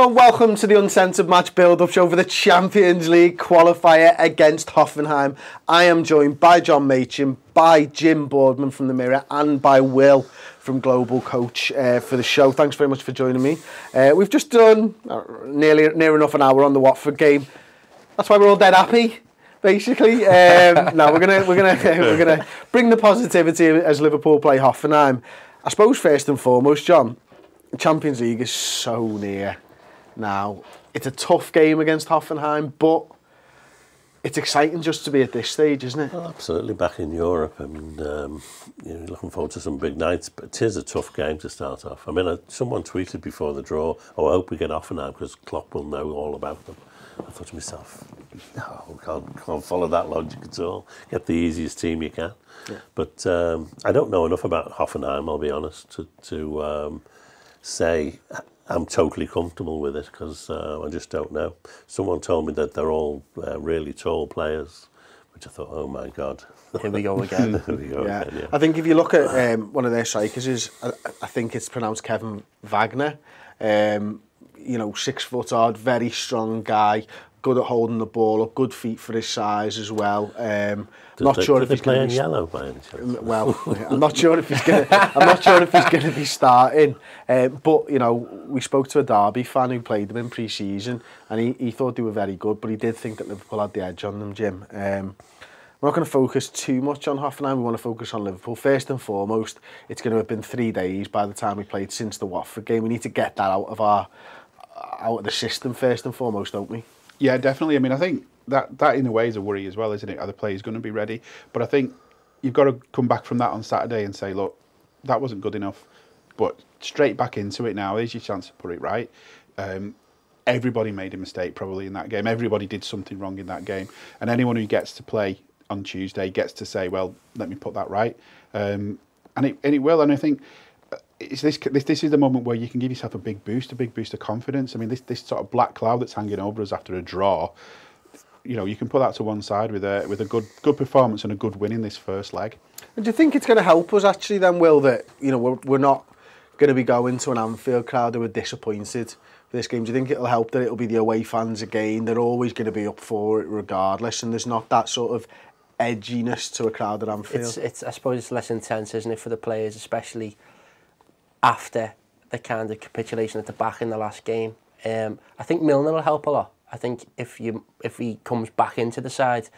everyone, welcome to the Uncensored match build-up show for the Champions League qualifier against Hoffenheim. I am joined by John Machin, by Jim Boardman from The Mirror, and by Will from Globall Coach for the show. Thanks very much for joining me. We've just done near enough an hour on the Watford game. That's why we're all dead happy, basically. Now we're gonna bring the positivity as Liverpool play Hoffenheim. I suppose first and foremost, John, the Champions League is so near now. It's a tough game against Hoffenheim, but it's exciting just to be at this stage, isn't it? Well, absolutely, back in Europe, and looking forward to some big nights. But it is a tough game to start off. I mean, someone tweeted before the draw, "Oh, I hope we get Hoffenheim because Klopp will know all about them." I thought to myself, no, can't follow that logic at all. Get the easiest team you can. Yeah. But I don't know enough about Hoffenheim, I'll be honest, to say I'm totally comfortable with it, because I just don't know. Someone told me that they're all really tall players, which I thought, oh my God. Here we go again. Here we go again, yeah. I think if you look at one of their strikers, I think it's pronounced Kevin Wagner. You know, 6 foot odd, very strong guy, good at holding the ball up, good feet for his size as well. Not sure if he's playing yellow by any chance. Well, I'm not sure if he's going to be starting. But you know, we spoke to a Derby fan who played them in pre-season, and he thought they were very good, but he did think that Liverpool had the edge on them, Jim. We're not going to focus too much on Hoffenheim. We want to focus on Liverpool. First and foremost, it's going to have been 3 days by the time we played since the Watford game. We need to get that out of the system first and foremost, don't we? Yeah, definitely. I mean, I think that in a way is a worry as well, isn't it? Are the players going to be ready? But I think you've got to come back from that on Saturday and say, look, that wasn't good enough. But straight back into it now. Here's your chance to put it right. Everybody made a mistake probably in that game. Everybody did something wrong in that game. And anyone who gets to play on Tuesday gets to say, well, let me put that right. And it will. And I think this is the moment where you can give yourself a big boost of confidence. I mean, this sort of black cloud that's hanging over us after a draw, you know, you can put that to one side with a good performance and a good win in this first leg. And do you think it's going to help us actually then, Will, that, you know, we're not going to be going to an Anfield crowd who are disappointed for this game? Do you think it'll help that it'll be the away fans again? They're always going to be up for it regardless, and there's not that sort of edginess to a crowd at Anfield. I suppose it's less intense, isn't it, for the players, especially after the kind of capitulation at the back in the last game. I think Milner will help a lot. I think if he comes back into the side,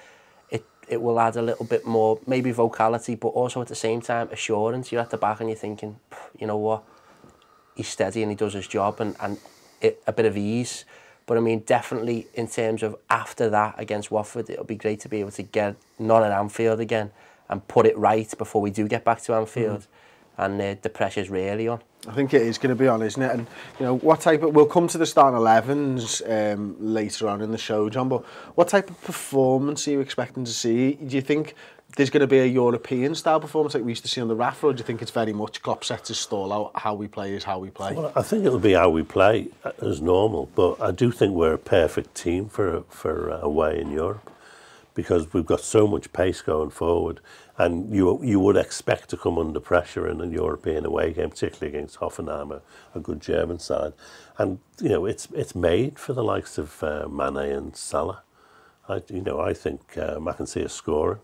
it will add a little bit more, maybe vocality, but also at the same time assurance. You're at the back and you're thinking, you know what, he's steady and he does his job, and a bit of ease. But I mean, definitely in terms of after that against Watford, it'll be great to be able to get not at Anfield again and put it right before we do get back to Anfield. And the pressure's really on. I think it is going to be on, isn't it? And you know, we'll come to the starting 11s later on in the show, John, but what type of performance are you expecting to see? Do you think there's going to be a European style performance like we used to see on the Rafa, or do you think it's very much Klopp sets his stall out, how we play is how we play? Well, I think it'll be how we play as normal, but I do think we're a perfect team for away in Europe, because we've got so much pace going forward, and you would expect to come under pressure in a European away game, particularly against Hoffenheim, a good German side. And you know, it's made for the likes of Mane and Salah. I think I can see us scoring,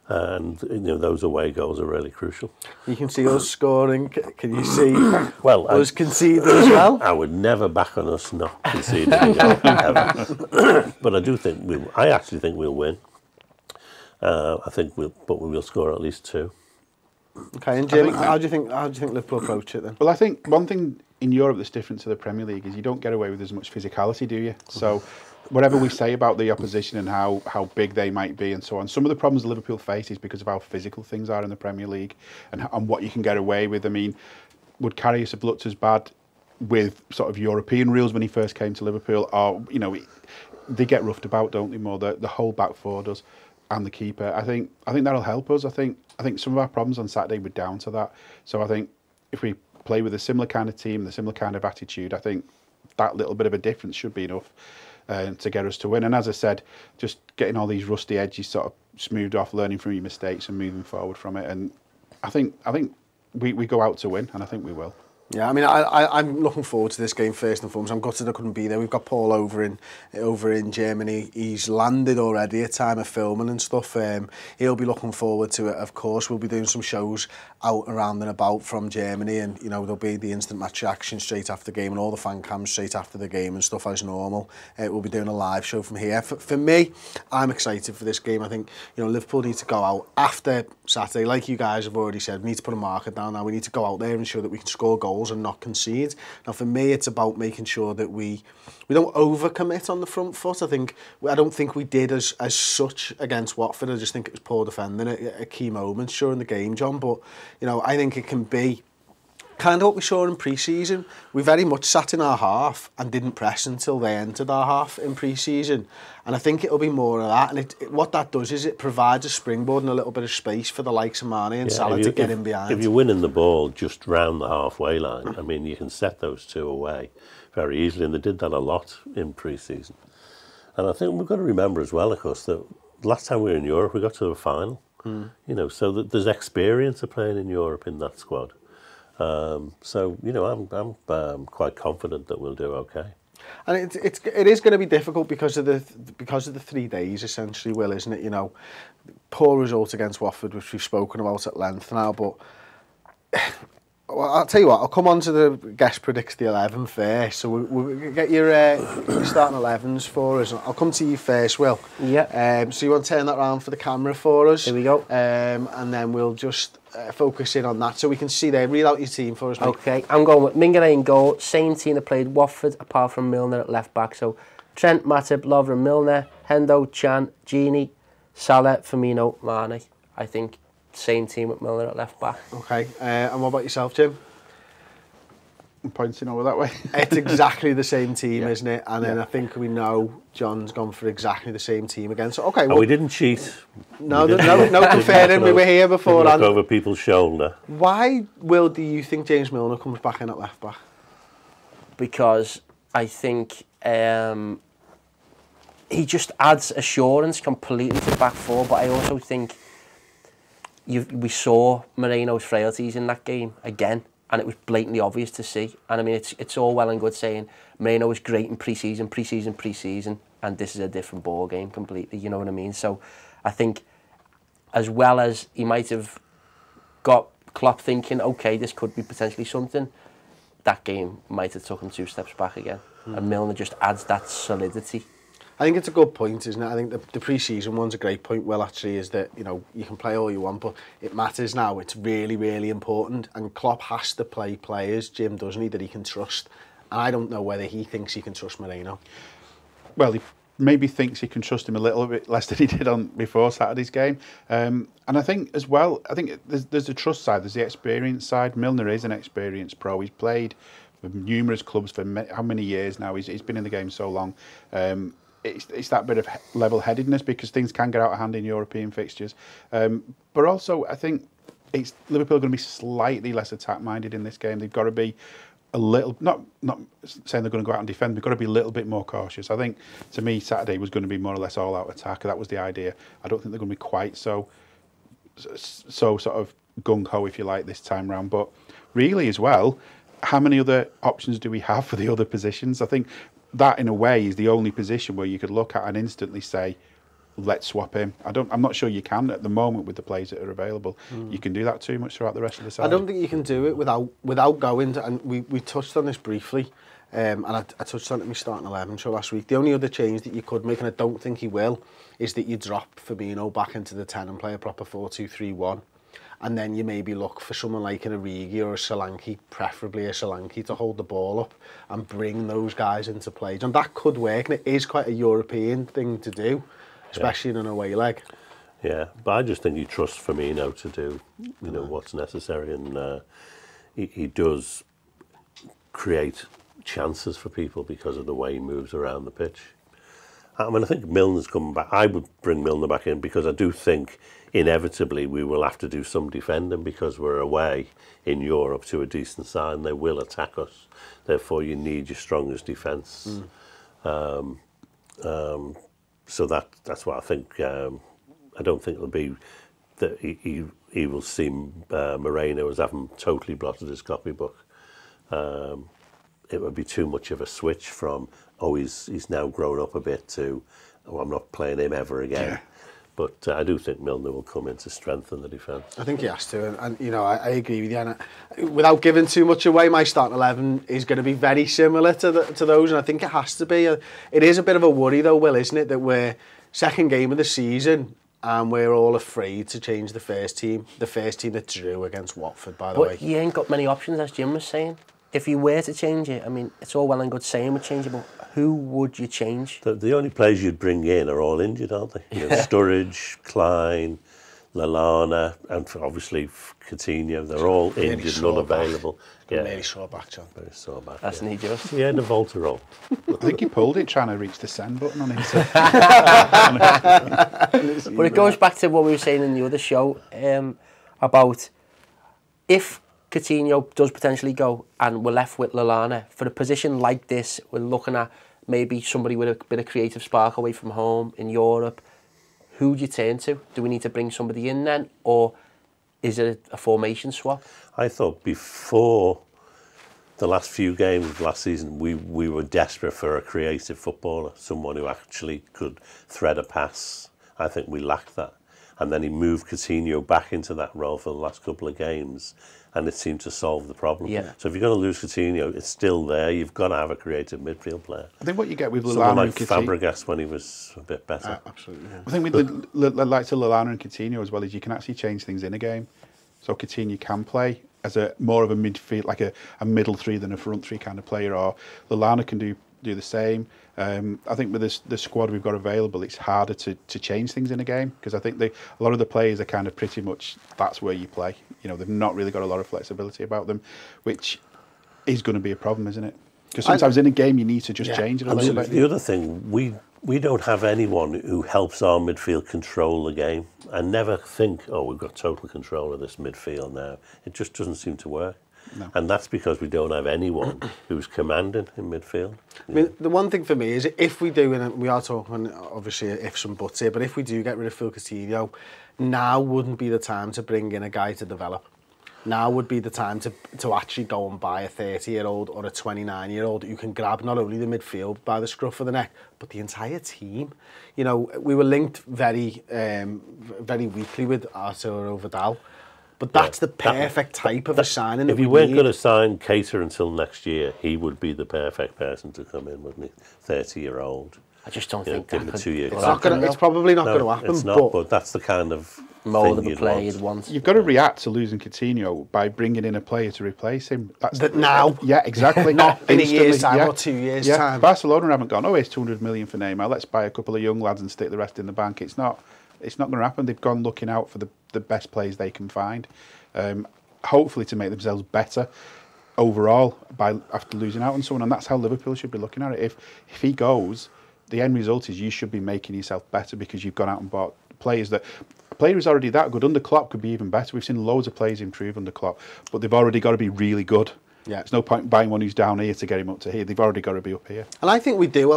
and you know, those away goals are really crucial. You can see us scoring. Can you see us conceding as well? I would never back on us not conceding a goal, ever. But I actually think we'll win. But we will score at least 2. Okay, and Jim, how do you think Liverpool approach it then? Well, I think one thing in Europe that's different to the Premier League is you don't get away with as much physicality, do you? So whatever we say about the opposition and how big they might be and so on, some of the problems Liverpool face is because of how physical things are in the Premier League and what you can get away with. I mean, would Karius have looked as bad with sort of European rules when he first came to Liverpool? Or, you know, they get roughed about, don't they, more? The whole back four does, and the keeper. I think that'll help us. I think some of our problems on Saturday were down to that. So I think if we play with a similar kind of team, the similar kind of attitude, I think that little bit of a difference should be enough to get us to win. And as I said, just getting all these rusty edges sort of smoothed off, learning from your mistakes and moving forward from it. And I think we go out to win, and I think we will. Yeah, I mean, I'm looking forward to this game first and foremost. I'm gutted I couldn't be there. We've got Paul over in Germany. He's landed already at time of filming and stuff. He'll be looking forward to it, of course. We'll be doing some shows out around and about from Germany, and you know there'll be the instant match reaction straight after the game and all the fan cams straight after the game and stuff as normal. We'll be doing a live show from here. For me, I'm excited for this game. I think Liverpool need to go out after Saturday, like you guys have already said. We need to put a marker down now. We need to go out there and show that we can score goals and not concede. Now for me it's about making sure that we don't overcommit on the front foot. I don't think we did as such against Watford. I just think it was poor defending at key moments during the game, John, but I think it can be kind of what we saw in pre-season. We very much sat in our half and didn't press until they entered our half in pre-season. And I think it'll be more of that. And what that does is it provides a springboard and a little bit of space for the likes of Mane and Salah to get in behind. If you're winning the ball just round the halfway line, I mean, you can set those two away very easily. And they did that a lot in pre-season. And I think we've got to remember as well, of course, that last time we were in Europe, we got to the final. So that there's experience of playing in Europe in that squad. So I'm quite confident that we'll do okay. And it is going to be difficult because of the 3 days essentially, Will, isn't it? Poor result against Watford, which we've spoken about at length now, but well, I'll tell you what, I'll come on to the guest predicts the 11 first. So we'll get your starting 11s for us. I'll come to you first, Will. Yeah. So you want to turn that around for the camera for us? Here we go. And then we'll just focus in on that so we can see there. Read out your team for us, mate. Okay, I'm going with Mingere in goal. Same team that played Watford, apart from Milner at left back. So Trent, Matip, Lovren, Milner, Hendo, Chan, Gini, Salah, Firmino, Mane. I think same team with Milner at left back. Okay, and what about yourself, Jim? I'm pointing over that way. It's exactly the same team, isn't it? And then I think we know John's gone for exactly the same team again. So okay, well, we didn't cheat. No comparing. We were here before. Look over people's shoulder. Why, Will, do you think James Milner comes back in at left back? Because I think he just adds assurance completely to the back four. But I also think we saw Moreno's frailties in that game again. And it was blatantly obvious to see. And I mean, it's all well and good saying Moreno was great in pre-season, and this is a different ball game completely. You know what I mean? So I think, as well as he might have got Klopp thinking, okay, this could be potentially something, that game might have took him 2 steps back again. And Milner just adds that solidity. I think it's a good point, isn't it? I think the pre-season one's a great point, Will, actually, is that, you can play all you want, but it matters now. It's really, really important. And Klopp has to play players, Jim, doesn't he, that he can trust. And I don't know whether he thinks he can trust Moreno. Well, he maybe thinks he can trust him a little bit less than he did before Saturday's game. And I think, as well, there's the trust side, there's the experience side. Milner is an experienced pro. He's played for numerous clubs for how many years now? He's been in the game so long. It's that bit of level-headedness, because things can get out of hand in European fixtures. But also, I think Liverpool are going to be slightly less attack-minded in this game. They've got to be a little, not saying they're going to go out and defend, they've got to be a little bit more cautious. I think, to me, Saturday was going to be more or less all-out attack. That was the idea. I don't think they're going to be quite so sort of gung-ho, if you like, this time round. But really, as well, how many other options do we have for the other positions? I think that, in a way, is the only position where you could look at and instantly say, let's swap him. I'm not sure you can at the moment with the players that are available. You can do that too much throughout the rest of the side. I don't think you can do it without going to, and we touched on this briefly, and I touched on it in my starting 11 show last week. The only other change that you could make, and I don't think he will, is that you drop Firmino back into the 10 and play a proper 4-2-3-1. And then you maybe look for someone like an Origi or a Solanke, preferably a Solanke, to hold the ball up and bring those guys into play. And that could work, and it is quite a European thing to do, especially in an away leg. Yeah, but I just think you trust Firmino to do, what's necessary, and he does create chances for people because of the way he moves around the pitch. I mean, I think Milner's coming back. I would bring Milner back in because I do think inevitably we will have to do some defending because we're away in Europe to a decent side and they will attack us. Therefore, you need your strongest defence. So that's what I think. I don't think it'll be that he will see Moreno as having totally blotted his copybook. it would be too much of a switch from, oh, he's now grown up a bit, to, oh, I'm not playing him ever again. Yeah. But I do think Milner will come in to strengthen the defence. I think he has to, and you know, I agree with you. And without giving too much away, my starting 11 is going to be very similar to those, and I think it has to be. It is a bit of a worry, though, Will, isn't it, that we're second game of the season and we're all afraid to change the first team that drew against Watford, by the way. But you ain't got many options, as Jim was saying. If you were to change it, I mean, it's all well and good saying we change it, but who would you change? The only players you'd bring in are all injured, aren't they? You know, Sturridge, Klein, Lallana, and obviously Coutinho. They're all injured, not available. Yeah, really sore back, John. Very sore back. That's knee just. He had a Volta I think he pulled it trying to reach the send button on his. But it goes back to what we were saying in the other show about if Coutinho does potentially go and we're left with Lallana, for a position like this, we're looking at maybe somebody with a bit of creative spark away from home in Europe. Who do you turn to? Do we need to bring somebody in then, or is it a formation swap? I thought before the last few games of last season, we were desperate for a creative footballer, someone who actually could thread a pass. I think we lacked that. And then he moved Coutinho back into that role for the last couple of games, and it seemed to solve the problem. Yeah. So if you're going to lose Coutinho, it's still there. You've got to have a creative midfield player. I think what you get with Lallana Someone like and Coutinho, Fabregas when he was a bit better. Absolutely. Yeah. I think with like Lallana and Coutinho as well, is you can actually change things in a game. So Coutinho can play as a more of a midfield, like a middle three than a front three kind of player, or Lallana can do the same. I think with the squad we've got available, it's harder to change things in a game, because I think a lot of the players are kind of pretty much, that's where you play. You know, they've not really got a lot of flexibility about them, which is going to be a problem, isn't it? Because sometimes in a game you need to just change it a little bit. The other thing, we don't have anyone who helps our midfield control the game. I never think, oh, we've got total control of this midfield now. It just doesn't seem to work. No. And that's because we don't have anyone who's commanding in midfield. I mean, the one thing for me is, if we do, and we are talking obviously ifs and buts here, but if we do get rid of Phil Coutinho, now wouldn't be the time to bring in a guy to develop. Now would be the time to actually go and buy a 30-year-old or a 29-year-old who can grab not only the midfield by the scruff of the neck, but the entire team. You know, we were linked very weakly with Arturo Vidal. But that's the perfect type of a signing. If you weren't going to sign Keita until next year, he would be the perfect person to come in, wouldn't he? 30-year-old. I just don't think that could. It's probably not going to happen. It's not, but that's the kind of mould of a player you'd want. You've got to react to losing Coutinho by bringing in a player to replace him. That's now. Yeah, exactly. Not in a year's time or 2 years' time. Barcelona haven't gone, oh, here's 200 million for Neymar, let's buy a couple of young lads and stick the rest in the bank. It's not going to happen. They've gone looking out for the best players they can find, hopefully to make themselves better overall after losing out on someone, and that's how Liverpool should be looking at it. If he goes, the end result is you should be making yourself better, because you've gone out and bought players that... A player who's already that good under Klopp could be even better. We've seen loads of players improve under Klopp, but they've already got to be really good. Yeah. There's no point buying one who's down here to get him up to here. They've already got to be up here. And I think we do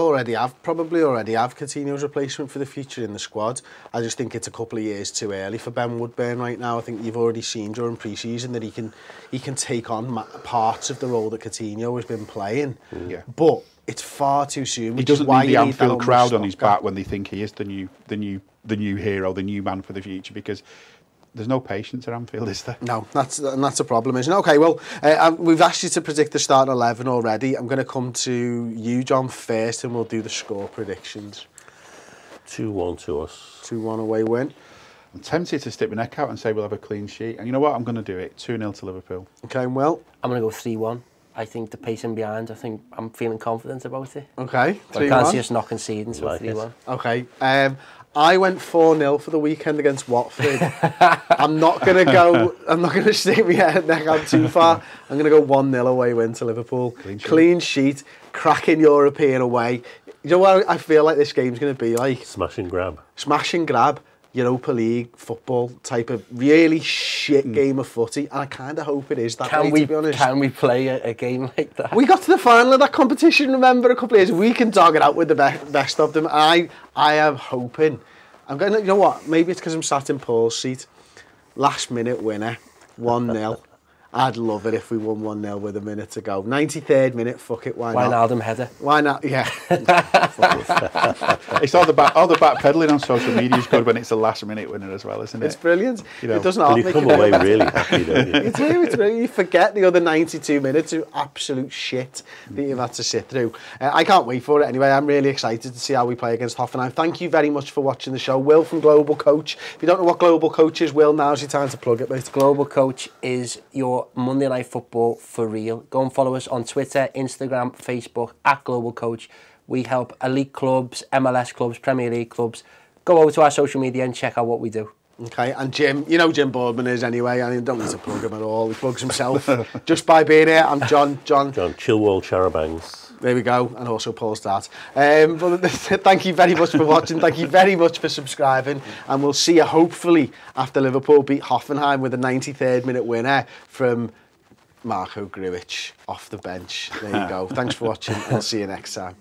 probably already have Coutinho's replacement for the future in the squad. I just think it's a couple of years too early for Ben Woodburn right now. I think you've already seen during pre-season that he can take on parts of the role that Coutinho has been playing. Yeah. But it's far too soon. He doesn't need the Anfield crowd on his back when they think he is the new hero, the new man for the future, because there's no patience at Anfield, is there? No, that's a problem, isn't it? Okay, well, we've asked you to predict the starting 11 already. I'm going to come to you, John, first, and we'll do the score predictions. 2-1 to us. 2-1 away win. I'm tempted to stick my neck out and say we'll have a clean sheet. And you know what? I'm going to do it. 2-0 to Liverpool. Okay, well. I'm going to go 3-1. I think the pacing behind, I'm feeling confident about it. Okay, 3-1. I can't see us not conceding, so 3-1. Okay, I went 4-0 for the weekend against Watford. I'm not going to stick my neck out too far. I'm going to go 1-0 away win to Liverpool. Clean sheet, cracking European away. You know what I feel like this game's going to be like? Smash and grab. Smash and grab. Europa League football type of really shit game of footy, and I kind of hope it is that way, to be honest. Can we play a game like that? We got to the final of that competition, remember, a couple of years. We can dog it out with the best of them. I am hoping. I'm going to, you know what, maybe it's because I'm sat in Paul's seat. Last minute winner, 1-0. I'd love it if we won 1-0 with a minute to go. 93rd minute, fuck it, why not? Wijnaldum header. Why not? Yeah. It's all the backpedaling on social media is good when it's the last minute winner as well, isn't it? It's brilliant. You know, it doesn't Well, you come away really happy, don't you? You do, it's really, you forget the other 92 minutes of absolute shit that you've had to sit through. I can't wait for it anyway. I'm really excited to see how we play against Hoffenheim. Thank you very much for watching the show. Will from Global Coach. If you don't know what Global Coach is, Will, now's your time to plug it, mate. Global Coach is your Monday Night Football for real. Go and follow us on Twitter, Instagram, Facebook, at Global Coach. We help elite clubs, MLS clubs, Premier League clubs. Go over to our social media and check out what we do. Okay, and Jim, you know Jim Boardman is anyway. I don't need to plug him at all. He plugs himself just by being here. I'm John Chilwell Charabangs. There we go, and also Paul Start. But thank you very much for watching. Thank you very much for subscribing, and we'll see you hopefully after Liverpool beat Hoffenheim with a 93rd minute winner from Marco Grujic off the bench. There you go. Thanks for watching. I'll see you next time.